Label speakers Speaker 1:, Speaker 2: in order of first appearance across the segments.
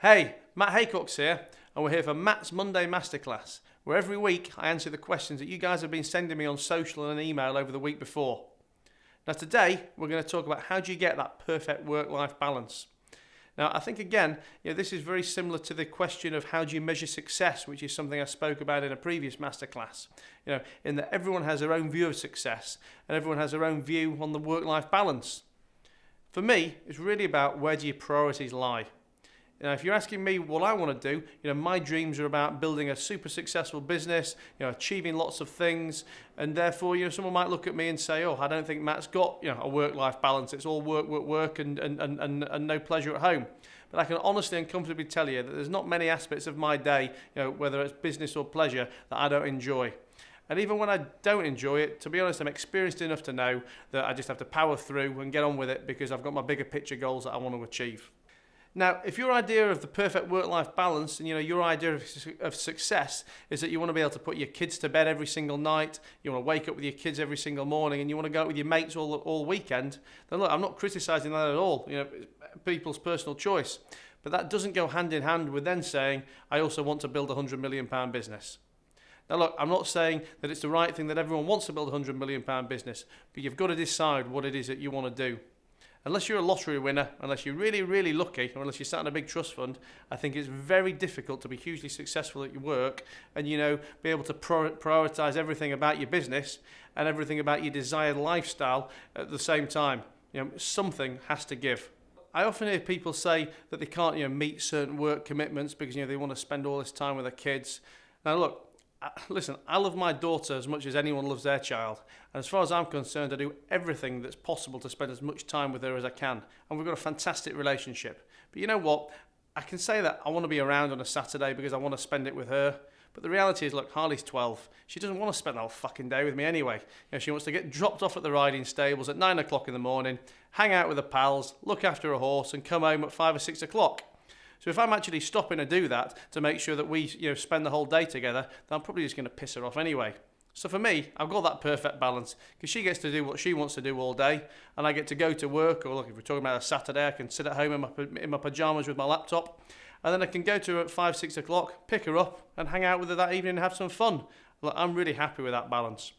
Speaker 1: Hey, Matt Haycox here, and we're here for Matt's Monday Masterclass, where every week I answer the questions that you guys have been sending me on social and email over the week before. Now today, we're going to talk about how do you get that perfect work-life balance. Now I think again, this is very similar to the question of how do you measure success, which is something I spoke about in a previous masterclass. In that everyone has their own view of success, and everyone has their own view on the work-life balance. For me, it's really about where do your priorities lie. If you're asking me what I want to do, my dreams are about building a super successful business, achieving lots of things, and therefore, someone might look at me and say, oh, I don't think Matt's got, a work-life balance. It's all work, work, work, and no pleasure at home. But I can honestly and comfortably tell you that there's not many aspects of my day, whether it's business or pleasure, that I don't enjoy. And even when I don't enjoy it, to be honest, I'm experienced enough to know that I just have to power through and get on with it because I've got my bigger picture goals that I want to achieve. Now, if your idea of the perfect work-life balance and your idea of success is that you want to be able to put your kids to bed every single night, you want to wake up with your kids every single morning, and you want to go out with your mates all weekend, then look, I'm not criticising that at all. People's personal choice. But that doesn't go hand in hand with then saying, I also want to build a £100 million business. Now look, I'm not saying that it's the right thing that everyone wants to build a £100 million business, but you've got to decide what it is that you want to do. Unless you're a lottery winner, unless you're really, really lucky, or unless you're sat in a big trust fund, I think it's very difficult to be hugely successful at your work and, be able to prioritise everything about your business and everything about your desired lifestyle at the same time. Something has to give. I often hear people say that they can't, meet certain work commitments because, they want to spend all this time with their kids. Now look, listen, I love my daughter as much as anyone loves their child. And as far as I'm concerned, I do everything that's possible to spend as much time with her as I can. And we've got a fantastic relationship. But you know what? I can say that I want to be around on a Saturday because I want to spend it with her. But the reality is, look, Harley's 12. She doesn't want to spend the whole fucking day with me anyway. She wants to get dropped off at the riding stables at 9 o'clock in the morning, hang out with her pals, look after a horse, and come home at 5 or 6 o'clock. So if I'm actually stopping to do that to make sure that we spend the whole day together, then I'm probably just going to piss her off anyway. So for me, I've got that perfect balance because she gets to do what she wants to do all day and I get to go to work, or look, if we're talking about a Saturday, I can sit at home in my pyjamas with my laptop, and then I can go to her at 5, 6 o'clock, pick her up and hang out with her that evening and have some fun. Look, I'm really happy with that balance.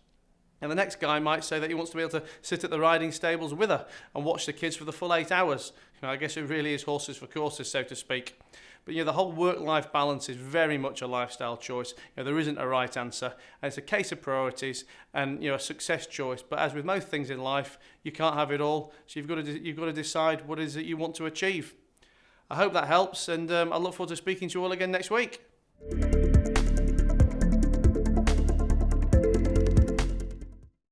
Speaker 1: And the next guy might say that he wants to be able to sit at the riding stables with her and watch the kids for the full 8 hours. I guess it really is horses for courses, so to speak. But the whole work-life balance is very much a lifestyle choice. There isn't a right answer. And it's a case of priorities and a success choice. But as with most things in life, you can't have it all. So you've got to decide what it is that you want to achieve. I hope that helps, and I look forward to speaking to you all again next week.